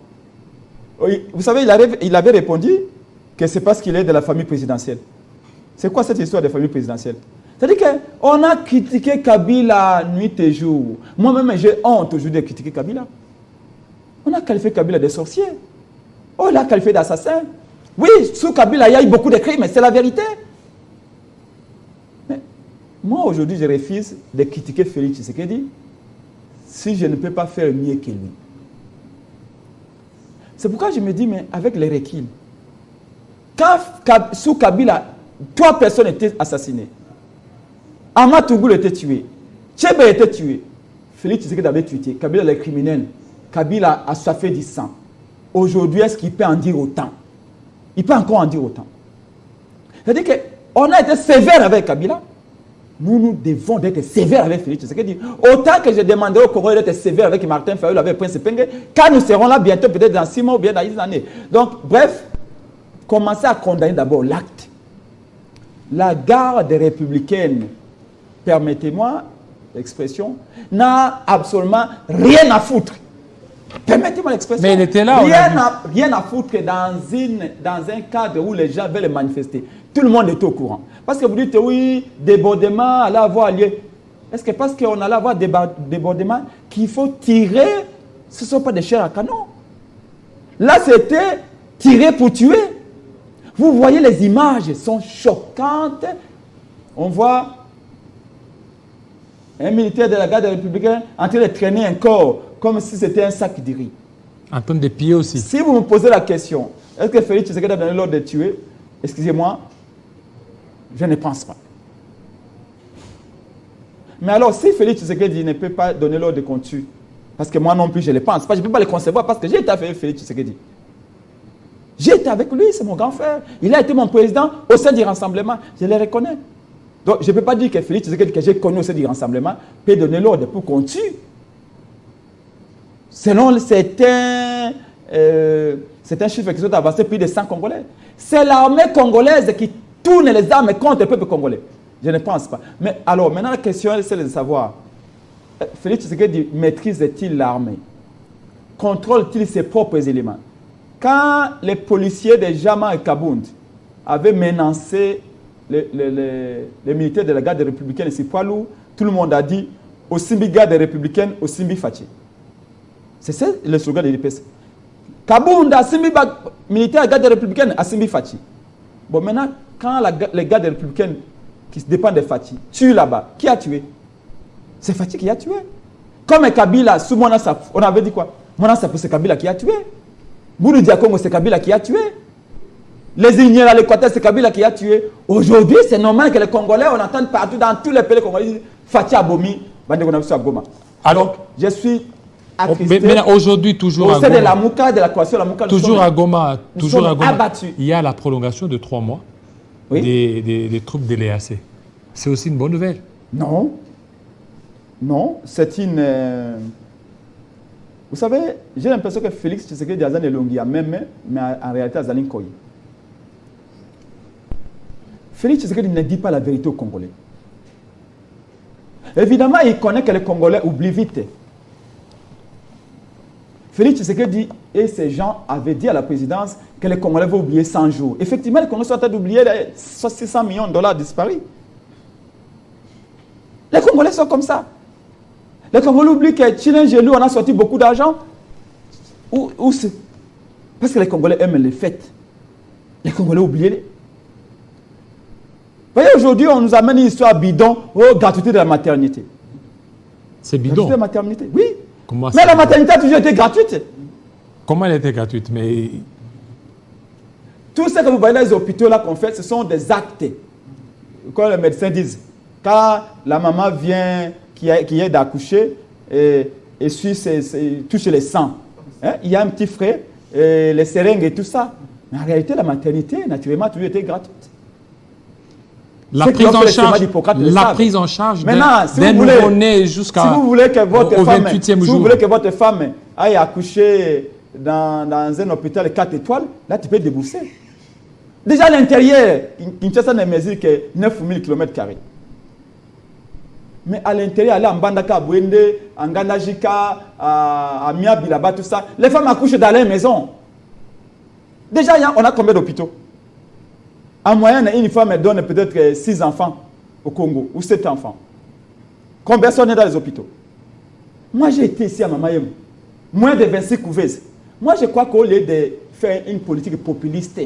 Vous savez, il avait répondu que c'est parce qu'il est de la famille présidentielle. C'est quoi cette histoire de famille présidentielle? C'est-à-dire qu'on a critiqué Kabila nuit et jour. Moi-même, j'ai honte aujourd'hui de critiquer Kabila. On a qualifié Kabila de sorcier. On l'a qualifié d'assassin. Oui, sous Kabila, il y a eu beaucoup de crimes, mais c'est la vérité. Mais moi, aujourd'hui, je refuse de critiquer Félix Tshisekedi si je ne peux pas faire mieux que lui. C'est pourquoi je me dis, mais avec les recul, quand sous Kabila, 3 personnes étaient assassinées. Amatougou était tué. Tchebe était tué. Félix Tshisekedi avait tué. Kabila est criminel. Kabila a soifé du sang. Aujourd'hui, est-ce qu'il peut en dire autant? Il peut encore en dire autant. C'est-à-dire qu'on a été sévère avec Kabila. Nous devons être sévères avec Félix Tshisekedi. Autant que je demanderai au Congolais d'être sévère avec Martin Fayulu, avec Prince Penge, quand nous serons là bientôt, peut-être dans 6 mois ou bien dans 10 années. Donc, bref, commencez à condamner d'abord l'acte. La garde républicaine, permettez-moi l'expression, n'a absolument rien à foutre. Permettez-moi l'expression. Mais il était là. Rien à foutre dans un cadre où les gens veulent manifester. Tout le monde est au courant. Parce que vous dites, oui, débordement, allait avoir lieu. Est-ce que parce qu'on allait avoir débordement, qu'il faut tirer, ce ne sont pas des chairs à canon. Là, c'était tirer pour tuer. Vous voyez, les images sont choquantes. On voit un militaire de la garde républicaine en train de traîner un corps comme si c'était un sac de riz. En train de piller aussi. Si vous me posez la question, est-ce que Félix Tshisekedi a donné l'ordre de tuer? Excusez-moi, je ne pense pas. Mais alors, si Félix Tshisekedi ne peut pas donner l'ordre qu'on tue, parce que moi non plus je ne le pense pas, je ne peux pas le concevoir parce que j'ai été avec Félix Tshisekedi. J'ai été avec lui, c'est mon grand frère. Il a été mon président au sein du rassemblement, je le reconnais. Donc, je ne peux pas dire que Félix Tshisekedi, que j'ai connu au sein du rassemblement, peut donner l'ordre pour qu'on tue. Selon certains chiffres qui sont avancés, plus de 100 Congolais. C'est l'armée congolaise qui tourne les armes contre le peuple congolais. Je ne pense pas. Mais alors, maintenant, la question, c'est de savoir, Félix Tshisekedi maîtrise-t-il l'armée? Contrôle-t-il ses propres éléments? Quand les policiers de Jama et Kabound avaient menacé les militaires de la garde républicaine ici, Poilou, tout le monde a dit au Simbi garde républicaine, au Simbi Fachi. C'est ça le slogan de l'IPS. Kabound a Simbi militaire garde républicaine à Simbi Fachi. Bon, maintenant, quand les gardes républicaines qui dépendent de Fachi tuent là-bas, qui a tué? C'est Fachi qui a tué. Comme Kabila, sous Mona Safou, on avait dit quoi? Mona Safou, c'est Kabila qui a tué. Boudou Diakongo, c'est Kabila qui a tué. Les Igniers à l'Équateur, c'est Kabila qui a tué. Aujourd'hui, c'est normal que les Congolais, on entend partout dans tous les pays congolais, Fachi Abomi, Goma. Alors, je suis attristé. Mais aujourd'hui, toujours à Goma. Au sein de la Mouka, de la coalition, la Mouka. Toujours à Goma. Toujours à Goma. Abattus. Il y a la prolongation de 3 mois des troupes de l'EAC. C'est aussi une bonne nouvelle. Non. Non, c'est une... Vous savez, j'ai l'impression que Félix Tshisekedi a des longues même, mais en réalité, Azalin Koyi. Félix Tshisekedi ne dit pas la vérité aux Congolais. Évidemment, il connaît que les Congolais oublient vite. Félix Tshisekedi et ses gens avaient dit à la présidence que les Congolais vont oublier 100 jours. Effectivement, les Congolais sont en train d'oublier les 600 millions de dollars disparus. Les Congolais sont comme ça. Les Congolais oublient que Chilin Gelou, on a sorti beaucoup d'argent. Où c'est? Parce que les Congolais aiment les fêtes. Les Congolais oublient. Vous voyez, aujourd'hui, on nous amène une histoire bidon. Oh, gratuité de la maternité. C'est bidon. Gratuité de la maternité, oui. Comment mais la maternité a toujours été gratuite. Comment elle était gratuite? Mais tout ce que vous voyez dans les hôpitaux là qu'on fait, ce sont des actes. Comme les médecins disent. Quand la maman vient, qui est d'accoucher, et touche les sangs, hein, il y a un petit frais, les seringues et tout ça. Mais en réalité, la maternité, naturellement, a toujours été gratuite. La prise en charge d'un nouveau-né jusqu'à si vous voulez que votre au femme, 28e si jour. vous voulez que votre femme aille accoucher dans un hôpital 4 étoiles, là, tu peux débourser. Déjà à l'intérieur, Kinshasa ne mesure que 9000 km². Mais à l'intérieur, aller en Bandaka, à Bouende, en Gandajika, à Miabilaba, tout ça, les femmes accouchent dans leur maison. Déjà, on a combien d'hôpitaux? En moyenne, une femme donne peut-être 6 enfants au Congo, ou 7 enfants. Combien sont dans les hôpitaux? Moi, j'ai été ici à Mamayem, moins de 26 couveuses. Moi, je crois qu'au lieu de faire une politique populiste,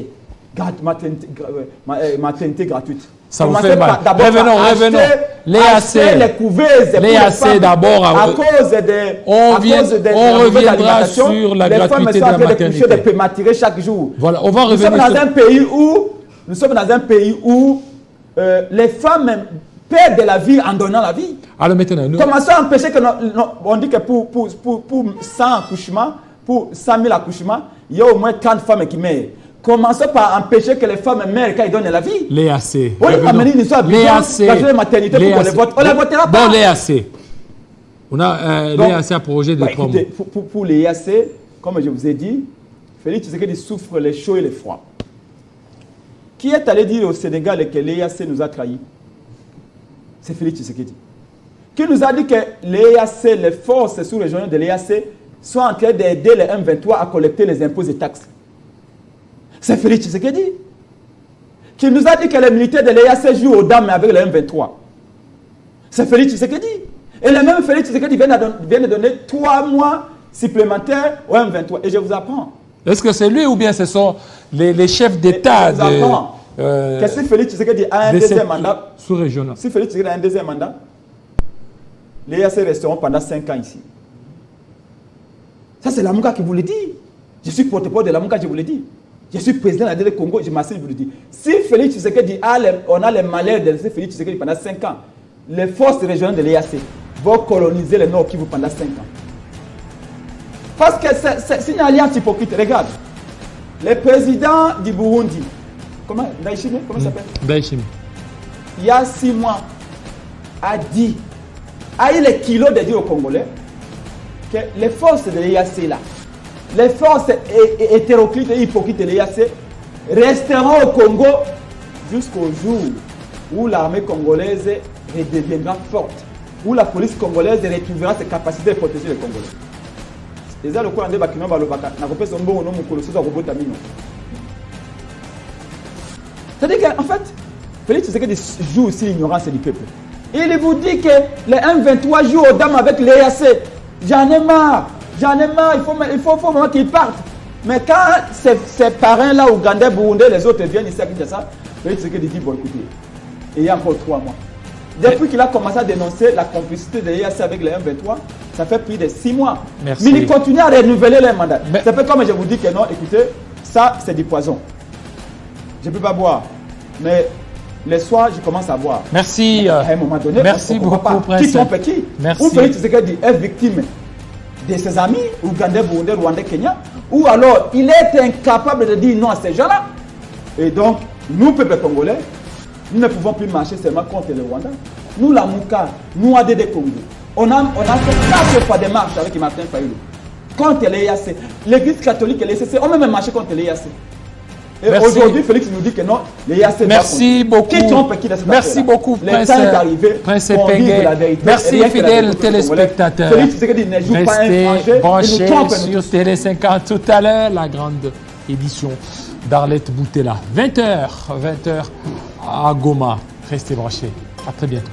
maternité gratuite, ça vous fait mal. Revenons. Les couveuses, les AC d'abord. À cause de on reviendra sur la gratuité de la maternité. Des prématurés chaque jour. Voilà, on va Nous revenir. sommes dans un pays où les femmes perdent de la vie en donnant la vie. Alors maintenant, nous... Comment ça empêcher que on dit que pour 100 accouchements, pour 100 000 accouchements, il y a au moins 30 femmes qui meurent. Commençons par empêcher que les femmes meurent quand ils donnent la vie. Les AC. On va amener une histoire de la maternité pour qu'on les vote. On ne la votera pas. Bon, les AC. On a les AC à projet de 3 mois. Pour les AC, comme je vous ai dit, Félix Tshisekedi souffre les chauds et les froids. Qui est allé dire au Sénégal que l'EAC nous a trahis? C'est Félix Tshisekedi. Qui nous a dit que l'EAC, les forces sous-régionales de l'EAC, sont en train d'aider les M23 à collecter les impôts et taxes? C'est Félix Tshisekedi. Qui nous a dit que les militaires de l'EAC jouent aux dames avec les M23? C'est Félix Tshisekedi. Et le même Félix Tshisekedi vient de donner 3 mois supplémentaires aux M23. Et je vous apprends. Est-ce que c'est lui ou bien ce sont les chefs d'État que si Félix Tshisekedi a un deuxième mandat, sous-régional. Si Félix Tshisekedi a un deuxième mandat, les EAC resteront pendant 5 ans ici. Ça, c'est Lamouka qui vous le dit. Je suis porte-parole de Lamouka, je vous le dis. Je suis président de la DD Congo, je m'assure, je vous le dis. Si Félix Tshisekedi on a les malheurs de laisser Félix Tshisekedi pendant 5 ans, les forces régionales de l'EAC vont coloniser le Nord Kivu pendant 5 ans. Parce que c'est une alliance hypocrite. Regarde, le président du Burundi, comment il s'appelle? Ndayishimiye. Il y a 6 mois, a eu les kilos de dire aux Congolais que les forces de l'EAC là, les forces hétéroclites et hypocrites de l'EAC resteront au Congo jusqu'au jour où l'armée congolaise redeviendra forte, où la police congolaise retrouvera ses capacités de protéger les Congolais. C'est-à-dire qu'en fait, Félix Tshisekedi joue aussi l'ignorance du peuple. Il vous dit que les M23 jouent aux dames avec l'EAC. J'en ai marre, il faut vraiment qu'ils partent. Mais quand ces parrains-là, Ougandais, Burundais, les autres viennent ici à Kinshasa, Félix Tshisekedi dit, bon écoutez, il y a encore 3 mois. Depuis qu'il a commencé à dénoncer la complicité de l'EAC avec les M23, ça fait plus de 6 mois. Merci. Mais il continue à renouveler les mandats. C'est pas comme je vous dis que non, écoutez, ça c'est du poison. Je ne peux pas boire. Mais les soirs, je commence à boire. Merci. À un moment donné, merci beaucoup, Prince. Qui trompe qui? Merci. Ou Félix Tshisekedi est victime de ses amis, Ougandais, Burundais, Rwandais, Kenya, ou alors il est incapable de dire non à ces gens-là. Et donc, nous, peuple congolais, nous ne pouvons plus marcher seulement contre le Rwanda. Nous, la Mouka, nous, ADD Congo, on a fait 4 fois des marches avec Martin Fayulu contre l'EAC. L'Église catholique et l'EAC ont même marché contre l'EAC. Et aujourd'hui, Félix nous dit que non, l'EAC. Merci beaucoup. Qui trompe qui dans cette Merci beaucoup, Prince Prince. Merci, fidèles téléspectateurs. Félix Tshisekedi ne joue pas un Restez branchés sur Télé 50 tout à l'heure, la grande édition d'Arlette Boutella. 20h à Goma. Restez branchés. À très bientôt.